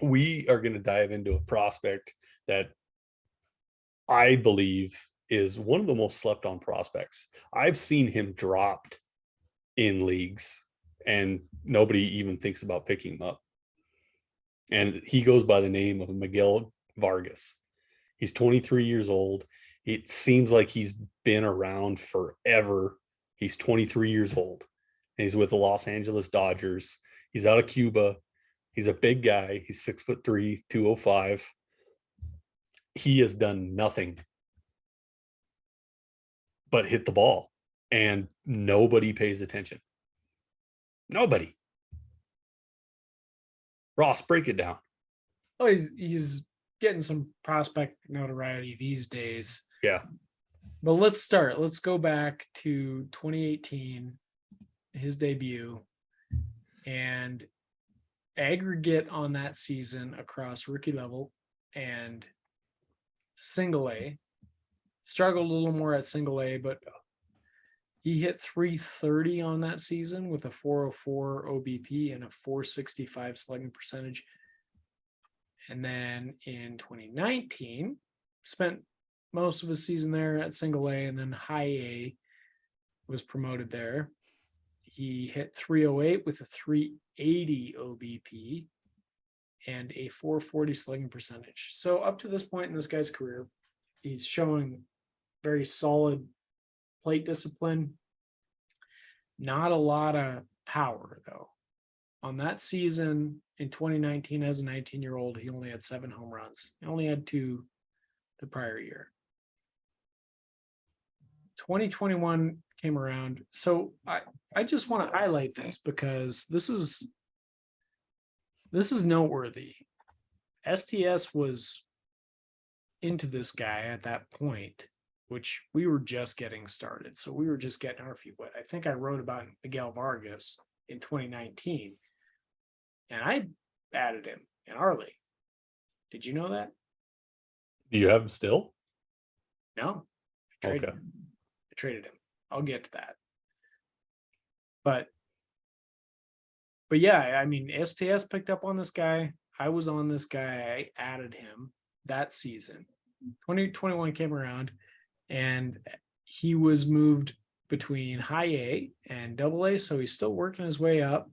we are going to dive into a prospect that I believe is one of the most slept on prospects. I've seen him dropped in leagues and nobody even thinks about picking him up. And he goes by the name of Miguel Vargas. He's 23 years old. It seems like he's been around forever. He's 23 years old. And he's with the Los Angeles Dodgers. He's out of Cuba. He's a big guy. He's 6'3", 205. He has done nothing but hit the ball. And nobody pays attention. Nobody. Ross, break it down. Oh, he's getting some prospect notoriety these days. Yeah. But let's start. Let's go back to 2018, his debut, and aggregate on that season across rookie level and single A. Struggled a little more at single A, but he hit 330 on that season with a 404 OBP and a 465 slugging percentage. And then in 2019, spent most of his season there at single A, and then high A, was promoted there. He hit 308 with a 380 OBP and a 440 slugging percentage. So up to this point in this guy's career, he's showing very solid plate discipline. Not a lot of power, though. On that season in 2019, as a 19-year-old, he only had 7 home runs. He only had 2 the prior year. 2021 came around. So I just want to highlight this because this is noteworthy. STS was into this guy at that point, which we were just getting started. So we were just getting our feet wet. I think I wrote about Miguel Vargas in 2019, and I added him in our league. Did you know that? Do you have him still? No. I traded him. I'll get to that. But yeah, I mean, STS picked up on this guy. I was on this guy. I added him that season. 2021 came around, and he was moved between high A and double A, so he's still working his way up.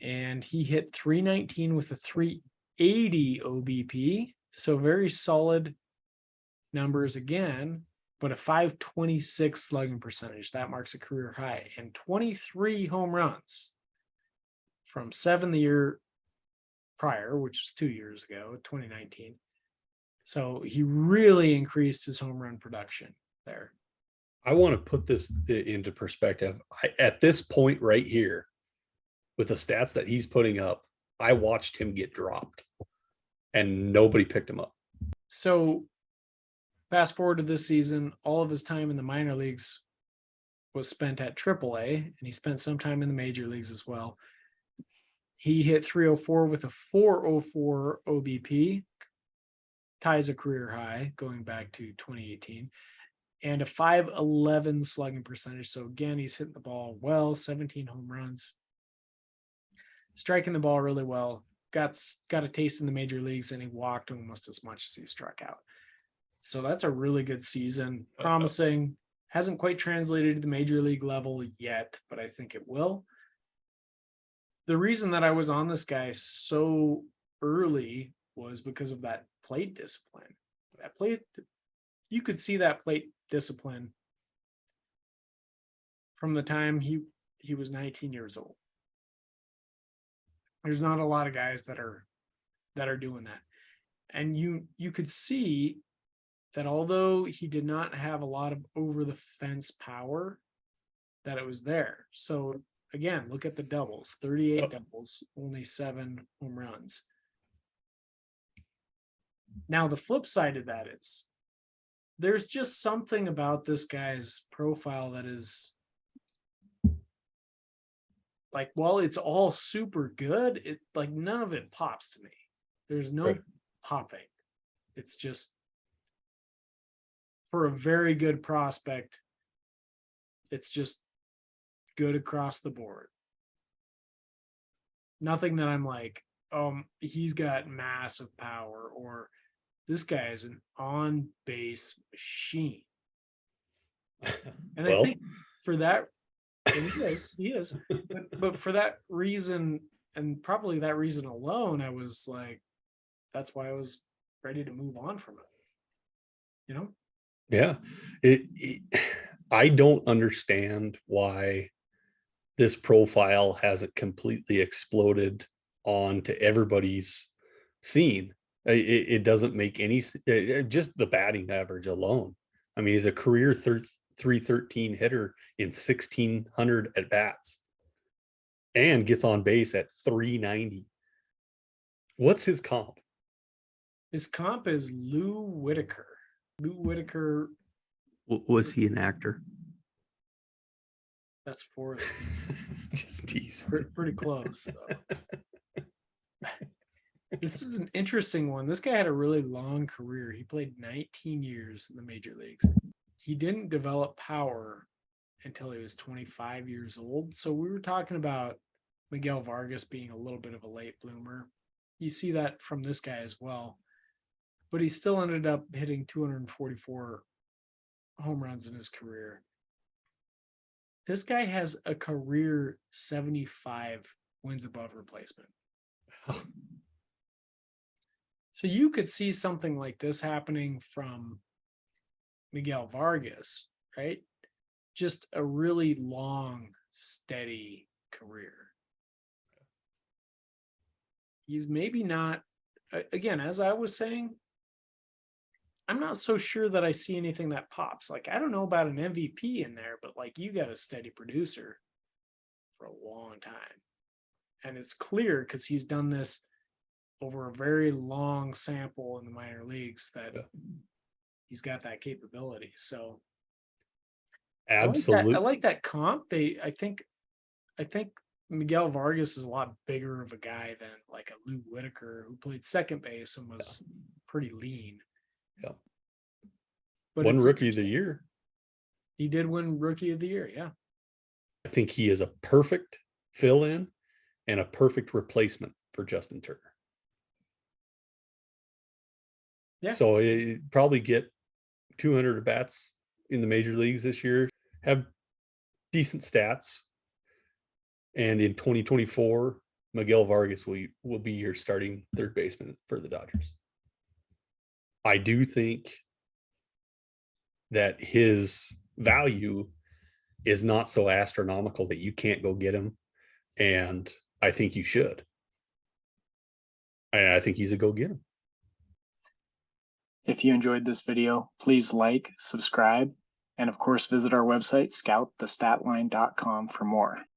And he hit 319 with a 380 OBP, so very solid numbers again, but a 526 slugging percentage. That marks a career high, and 23 home runs from 7 the year prior, which was 2 years ago, 2019. So he really increased his home run production there. I want to put this into perspective. At this point right here, with the stats that he's putting up, I watched him get dropped and nobody picked him up. So fast forward to this season, all of his time in the minor leagues was spent at AAA, and he spent some time in the major leagues as well. He hit 304 with a 404 OBP, ties a career high going back to 2018, and a 511 slugging percentage. So again, he's hitting the ball well, 17 home runs, striking the ball really well. Got a taste in the major leagues, and he walked almost as much as he struck out. So that's a really good season. Promising. Hasn't quite translated to the major league level yet, but I think it will. The reason that I was on this guy so early was because of that plate discipline. You could see that plate discipline from the time he was 19 years old. There's not a lot of guys that are doing that. And you could see that although he did not have a lot of over the fence power, that it was there. So again, look at the doubles, 38 doubles, only 7 home runs. Now, the flip side of that is there's just something about this guy's profile that is like, while it's all super good, it like none of it pops to me. There's no popping. It's just, for a very good prospect, it's just good across the board. Nothing that I'm like, he's got massive power, or this guy is an on-base machine. And I Well, think for that, and he is, but for that reason, and probably that reason alone, I was like, that's why I was ready to move on from it. You know? yeah. I don't understand why this profile hasn't completely exploded onto everybody's scene. It doesn't make any just the batting average alone. I mean, he's a career 313 hitter in 1,600 at bats and gets on base at 390. What's his comp? His comp is Lou Whitaker. Lou Whitaker. Was he an actor? That's Forrest. Just tease. Pretty close, though. This is an interesting one. This guy had a really long career. He played 19 years in the major leagues. He didn't develop power until he was 25 years old. So we were talking about Miguel Vargas being a little bit of a late bloomer. You see that from this guy as well. But he still ended up hitting 244 home runs in his career. This guy has a career 75 wins above replacement. So you could see something like this happening from Miguel Vargas, right? Just a really long, steady career. He's maybe not, again, as I was saying, I'm not so sure that I see anything that pops. Like, I don't know about an MVP in there, but like, you got a steady producer for a long time. And it's clear because he's done this over a very long sample in the minor leagues that he's got that capability. So absolutely. I like that comp. I think Miguel Vargas is a lot bigger of a guy than like a Lou Whitaker, who played second base and was pretty lean. Yeah. But Won Rookie of the Year. He did win Rookie of the Year. Yeah. I think he is a perfect fill-in and a perfect replacement for Justin Turner. Yeah. So he probably get 200 at bats in the major leagues this year, have decent stats. And in 2024, Miguel Vargas will be your starting third baseman for the Dodgers. I do think that his value is not so astronomical that you can't go get him. And I think you should. I think he's a go get him. If you enjoyed this video, please like, subscribe, and of course visit our website, scoutthestatline.com for more.